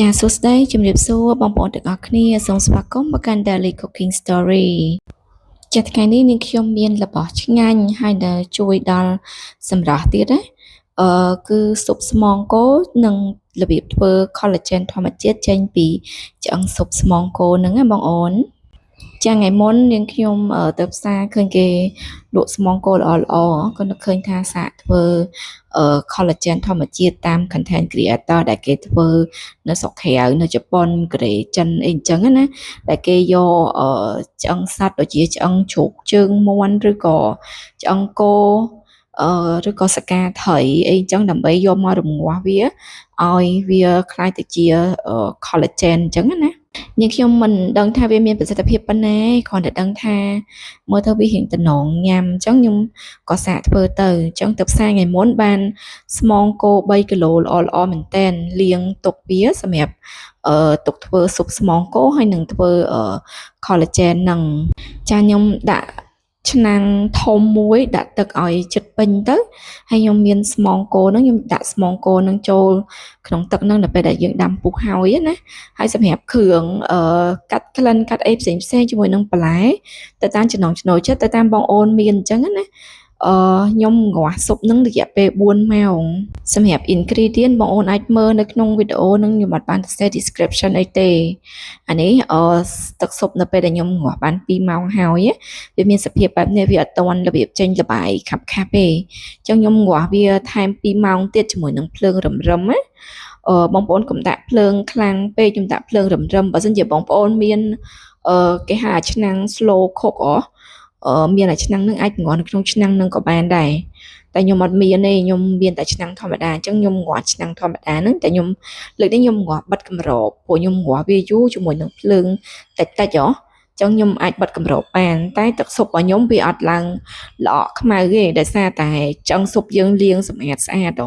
ចាសួស្តីជំរាបសួរបងប្អូនទាំងអស់គ្នាសូមស្វាគមន៍មកកាន់ Daily Cooking Story ចាសថ្ងៃនេះនាងខ្ញុំមានរបស់ឆ្ងាញ់ហើយដែលជួយដល់សម្រស់ទៀតណាគឺស៊ុបស្មងគោនិងរបៀបធ្វើ collagen ធម្មជាតិចេញពីឆ្អឹងស៊ុបស្មងគោហ្នឹងណាបងប្អូនចាថ្ងៃមុននាងខ្ញុំទៅផ្សារឃើញគេលក់ស្មងគោល្អក៏នឹកឃើញថាសាកធ្វើcollagen ធម្មជាតិតាម content creator ដែលគេធ្វើនៅស្រុកក្រៅនៅជប៉ុនកូរ៉េចិនអីអញ្ចឹងណាដែលគេយកឆ្អឹងសត្វដូចជាឆ្អឹងជ្រូកជើងមាន់ឬក៏ឆ្អឹងគោឬក៏សកាត្រីអីអញ្ចឹងដើម្បីយកមករំងាស់វាឲ្យវាคล้ายទៅជា collagen អញ្ចឹងណានាងខ្ញុំមិនដឹងថាវាមានប្រសិទ្ធភាពប៉ុណ្ណាគ្រាន់តែដឹងថាមើលទៅវារៀងតំណងញ៉ាំអញ្ចឹងខ្ញុំក៏សាកធ្វើទៅអញ្ចឹងទៅផ្សារថ្ងៃមុនបានស្មងគោ3គីឡូល្អមែនតែនលាងទុកវាសម្រាប់ទុកធ្វើស៊ុបស្មងគោហើយនឹងធ្វើcollagen នឹងចាខ្ញុំដាក់ឆ្នាំងធំមួយដាក់ទឹកឲ្យជិតពេញទៅហើយខ្ញុំមានស្មងគោហ្នឹងខ្ញុំដាក់ស្មងគោហ្នឹងចូលក្នុងទឹកហ្នឹងដល់ពេលដែលយើងដាំពុះហើយណាហើយសម្រាប់គ្រឿងកាត់ក្លិនកាត់អីផ្សេងជាមួយនឹងបន្លែទៅតាមចំណង់ចំណូលចិត្តទៅតាមបងអូនមានអញ្ចឹងណាខ្ញុំងាស់ស៊ុបនឹងរយៈពេល4ម៉ោងសម្រាប់ ingredient បងអូនអាចមើលនៅក្នុងវីដេអូនឹងខ្ញុំអត់បានសេ description អីទេអានេះទឹកស៊ុបនៅពេលដែលខ្ញុំងាស់បាន2ម៉ោងហើយវាមានសភាពបែបនេះវាអត់ទាន់របៀបចេញលបាយខាប់ទេអញ្ចឹងខ្ញុំងាស់វាថែម2ម៉ោងទៀតជាមួយនឹងភ្លើងរឹមណាបងប្អូនកុំដាក់ភ្លើងខ្លាំងពេកខ្ញុំដាក់ភ្លើងរឹមបើមិនជាបងប្អូនមានគេហៅឆ្នាំង slow cook មានតែឆ្នាំងនឹងអាចងាស់នៅក្នុងឆ្នាំងនឹងក៏បានដែរតែខ្ញុំអត់មានទេខ្ញុំមានតែឆ្នាំងធម្មតាអញ្ចឹងខ្ញុំងាស់ឆ្នាំងធម្មតាហ្នឹងតែខ្ញុំលើកនេះខ្ញុំងាស់បិទកម្របព្រោះខ្ញុំងាស់វាយូរជាមួយនឹងភ្លើងតិចចឹងខ្ញុំអាចបិទកម្របបានតែទឹកស៊ុបរបស់ខ្ញុំវាអត់ឡើងល្អក់ខ្មៅទេដោយសារតែឆ្អឹងស៊ុបយើងលាងសម្អាតស្អាត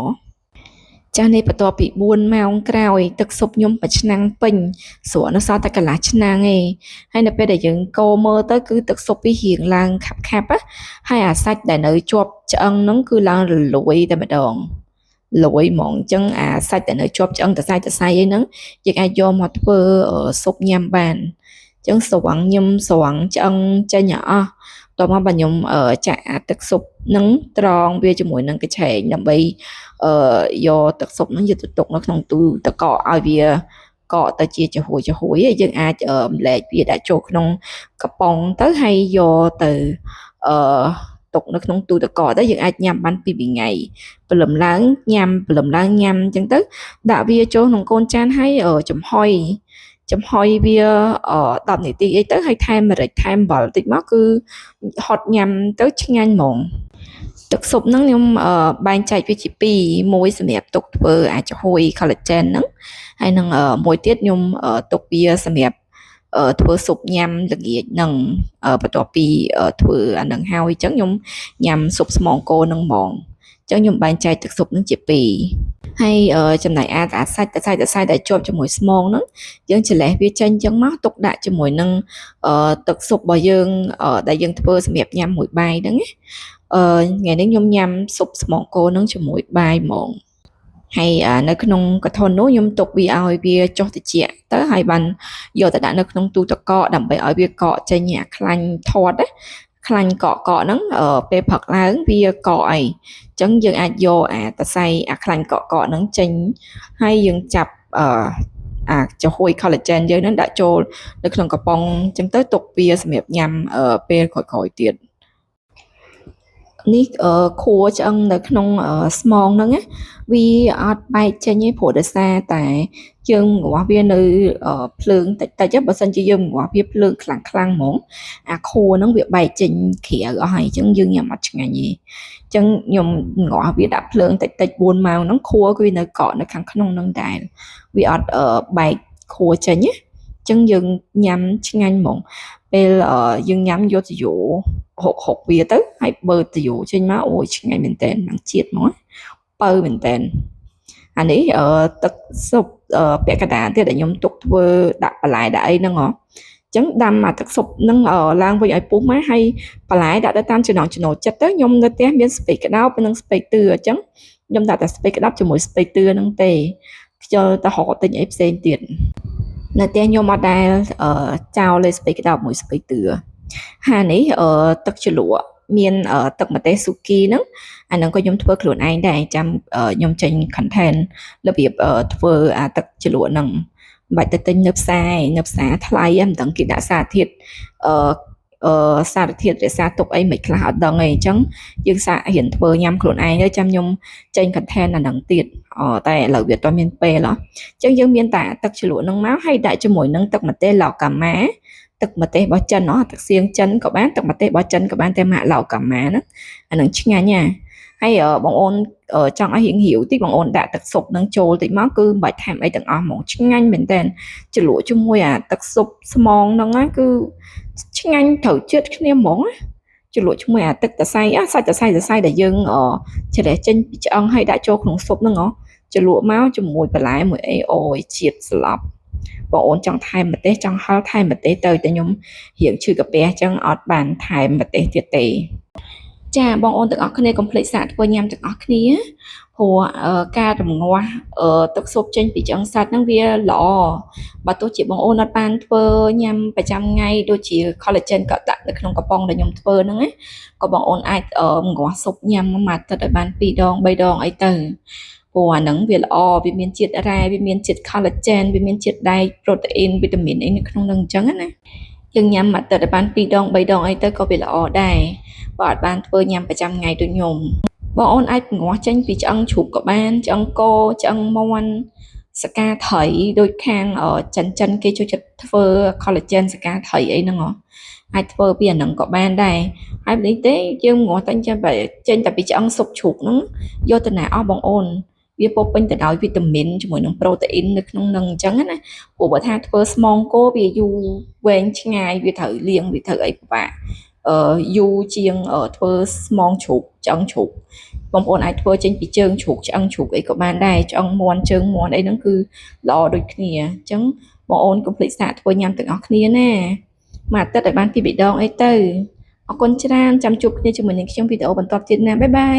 ចាស់នេះបន្ទាប់ពី4ម៉ោងក្រោយទឹកស៊ុបខ្ញុំមួយឆ្នាំងពេញស្រួលនៅសល់តែកន្លះឆ្នាំងឯងហើយនៅពេលដែលយើងកូរមើលទៅគឺទឹកស៊ុបវារៀងឡើងខាប់ហើយអាសាច់ដែលនៅជាប់ឆ្អឹងហ្នឹងគឺឡើងរលួយតែម្ដងលួយហ្មងអញ្ចឹងអាសាច់ដែលនៅជាប់ឆ្អឹងតសៃអីហ្នឹងយើងអាចយកមកធ្វើស៊ុបញ៉ាំបានអញ្ចឹងស្រង់ញឹមស្រង់ឆ្អឹងចេញអស់តោះមកបើខ្ញុំចាក់ទឹកស៊ុបនឹងត្រងវាជាមួយនឹងកញ្ឆេងដើម្បីយកទឹកស៊ុបនឹងយកទៅទុកនៅក្នុងទូទឹកកកឲ្យវាកកទៅជាចំហួយយើងអាចម្លែកវាដាក់ចូលក្នុងកំប៉ុងទៅហើយយកទៅទុកនៅក្នុងទូទឹកកកទៅយើងអាចញ៉ាំបាន2ថ្ងៃព្រលឹមឡើងញ៉ាំអញ្ចឹងទៅដាក់វាចូលក្នុងកូនចានហើយចំហុយវា10នាទីអីទៅហើយថែមម្រេចថែមអំបិលតិចមកគឺហត់ញ៉ាំទៅឆ្ងាញ់ហ្មងទឹកស៊ុបហ្នឹងខ្ញុំបែងចែកវាជា2មួយសម្រាប់ទុកធ្វើអាចហួយ collagen ហ្នឹងហើយនឹងមួយទៀតខ្ញុំទុកវាសម្រាប់ធ្វើស៊ុបញ៉ាំល្ងាចហ្នឹងបន្ទាប់ពីធ្វើអានឹងហើយអញ្ចឹងខ្ញុំញ៉ាំស៊ុបស្មងគោហ្នឹងហ្មងអញ្ចឹងខ្ញុំបែងចែកទឹកស៊ុបហ្នឹងជា2ហើយចំណែកអាសាច់ដែលជាប់ជាមួយស្មងហ្នឹងយើងច្រលេះវាចេញអញ្ចឹងមកទុកដាក់ជាមួយនឹងទឹកស៊ុបរបស់យើងដែលយើងធ្វើសម្រាប់ញ៉ាំមួយបាយហ្នឹងណាថ្ងៃនេះខ្ញុំញ៉ាំស៊ុបស្មងគោនឹងជាមួយបាយហ្មងហើយនៅក្នុងកឋិននោះខ្ញុំទុកវាឲ្យវាចុះត្រជាក់ទៅហើយបានយកទៅដាក់នៅក្នុងទូទឹកកកដើម្បីឲ្យវាកកចេញអាខ្លាញ់ធាត់ណាខ្លាញ់កកហ្នឹងពេលព្រឹកឡើងវាកកអីអញ្ចឹងយើងអាចយកអាតសៃអាខ្លាញ់កកហ្នឹងចេញហើយយើងចាប់អាចហួយ collagen យើងហ្នឹងដាក់ចូលនៅក្នុងកំប៉ុងអញ្ចឹងទៅទុកវាសម្រាប់ញ៉ាំពេលក្រោយៗទៀតនេះខួរឆ្អឹងនៅក្នុងស្មងហ្នឹងវាអត់បែកចេញទេព្រោះដោយសារតែយើងងាស់វានៅភ្លើងតិចបើសិនជាយើងងាស់វាភ្លើងខ្លាំងហ្មងអាខួរហ្នឹងវាបែកចេញក្រៅអស់ហើយអញ្ចឹងយើងញ៉ាំអត់ឆ្ងាញ់ទេអញ្ចឹងខ្ញុំងាស់វាដាក់ភ្លើងតិច4ម៉ោងហ្នឹងខួរគឺវានៅកកនៅខាងក្នុងហ្នឹងដែរវាអត់បែកខួរចេញណាអញ្ចឹងយើងញ៉ាំឆ្ងាញ់ហ្មងពេលយើងញ៉ាំយកទៅយោហុកវាទៅហើយបើទៅយោចេញមកអូយឆ្ងាញ់មែនតើនឹងជាតិហ្មងបើមែនតើអានេះទឹកស៊ុបពាក់កណ្ដាលទៀតដែលខ្ញុំទុកធ្វើដាក់បន្លែដាក់អីហ្នឹងហ៎អញ្ចឹងដាំអាទឹកស៊ុបហ្នឹងឡើងវិញឲ្យពុះមកហើយបន្លែដាក់ទៅតាមចំណង់ចំណូលចិត្តទៅខ្ញុំនៅផ្ទះមានស្ពៃក្តោបនិងស្ពៃតឿអញ្ចឹងខ្ញុំដាក់តែស្ពៃក្តោបជាមួយស្ពៃតឿហ្នឹងទេ ចូលទៅរកទិញអីផ្សេងទៀតនៅផ្ទះខ្ញុំអត់ដែលចោលលេស្ពៃក្តោបមួយស្ពៃតឿហានេះទឹកជ្រលក់មានទឹកម្ទេសស៊ូគីហ្នឹងអាហ្នឹងក៏ខ្ញុំធ្វើខ្លួនឯងដែរចាំខ្ញុំចេញ content របៀបធ្វើអាទឹកជ្រលក់ហ្នឹងមិនបាច់ទៅទិញនៅផ្សារថ្លៃមិនដឹងគេដាក់សារធាតុអឺសារធាតុរក្សាទុកអីមិនខ្លះអត់ដឹងអីអញ្ចឹងយើងសាករៀនធ្វើញ៉ាំខ្លួនឯងទៅចាំខ្ញុំចេញ content អាហ្នឹងទៀតតែឥឡូវវាអត់មានពេលអញ្ចឹងយើងមានតែទឹកជ្រលក់ហ្នឹងមកហើយដាក់ជាមួយនឹងទឹកម្ទេសឡោកាម៉ាទឹកម្ទេសរបស់ចិនទឹកសៀងចិនក៏បានទឹកម្ទេសរបស់ចិនក៏បានតែម៉ាក់ឡោកាម៉ាហ្នឹងអាហ្នឹងឆ្ងាញ់ណាហើយបងអូនចង់ឲ្យរៀងរាវតិចបងអូនដាក់ទឹកស៊ុបនឹងចូលតិចមកគឺមិនបាច់ថែមអីទាំងអស់ហ្មងឆ្ងាញ់មែនតើជ្រលក់ជាមួយអាទឹកស៊ុបស្មងហ្នឹងគឺឆ្ងាញ់ត្រូវជាតិគ្នាហ្មងជ្រលក់ជាមួយអាទឹកតសៃសាច់តសៃដែលយើងជ្រះចេញពីឆ្អឹងហើយដាក់ចូលក្នុងស៊ុបហ្នឹងជ្រលក់មកជាមួយបន្លែមួយអីអូយជាតិស្លាប់បងអូនចង់ថែមម្ទេសចង់ហឹរថែមម្ទេសទៅតែខ្ញុំរៀងឈឺកាពះអញ្ចឹងអត់បានថែមម្ទេសទៀតទេចាបងអូនទាំងអស់គ្នាកុំភ្លេចសាកធ្វើញ៉ាំទាំងអស់គ្នាព្រោះការរំងាស់ទឹកស៊ុបចេញពីឆ្អឹងសត្វហ្នឹងវាល្អបើទោះជាបងអូនអត់បានធ្វើញ៉ាំប្រចាំថ្ងៃដូចជា collagen ក៏ដាក់នៅក្នុងកំប៉ុងដែលខ្ញុំធ្វើហ្នឹងណាក៏បងអូនអាចងាស់ស៊ុបញ៉ាំមួយអាទិត្យឲ្យបាន2ដង3ដងអីទៅព្រោះអាហ្នឹងវាល្អវាមានជាតិរ៉ែវាមានជាតិ collagen វាមានជាតិដែក protein វីតាមីនអីនៅក្នុងហ្នឹងអញ្ចឹងណាយើងញ៉ាំមួយអាទិត្យឲ្យបាន2ដង3ដងអីទៅក៏វាល្អដែរបើអត់បានធ្វើញ៉ាំប្រចាំថ្ងៃដូចខ្ញុំបងអូនអាចងាស់ចេញពីឆ្អឹងជ្រូកក៏បានឆ្អឹងគោឆ្អឹងមាន់សកាត្រីដូចខាងចិនគេចូលចិត្តធ្វើ collagen សកាត្រីអីហ្នឹងអាចធ្វើពីអាហ្នឹងក៏បានដែរហើយនេះទេយើងងាស់តែចេញតែពីឆ្អឹងស៊ុបជ្រូកហ្នឹងយកទៅណាអស់បងអូនវាពោពេញទៅដោយវីតាមីនជាមួយនឹងប្រូតេអ៊ីននៅក្នុងនឹងអញ្ចឹងណាព្រោះបើថាធ្វើស្មងគោវាយូរវែងឆ្ងាយវាត្រូវលាងវាត្រូវអីពិបាកយូរជាងធ្វើស្មងជ្រូកឆ្អឹងជ្រូកបងប្អូនអាចធ្វើចេញពីជើងជ្រូកឆ្អឹងជ្រូកអីក៏បានដែរឆ្អឹងមាន់ជើងមាន់អីហ្នឹងគឺល្អដូចគ្នាអញ្ចឹងបងអូនកុំភ្លេចសាកធ្វើញ៉ាំទាំងអស់គ្នាណាមួយអាទិត្យឲ្យបាន2 3ដងអីទៅអរគុណច្រើនចាំជួបគ្នាជាមួយនឹងខ្ញុំវីដេអូបន្តទៀតណាបាយបាយ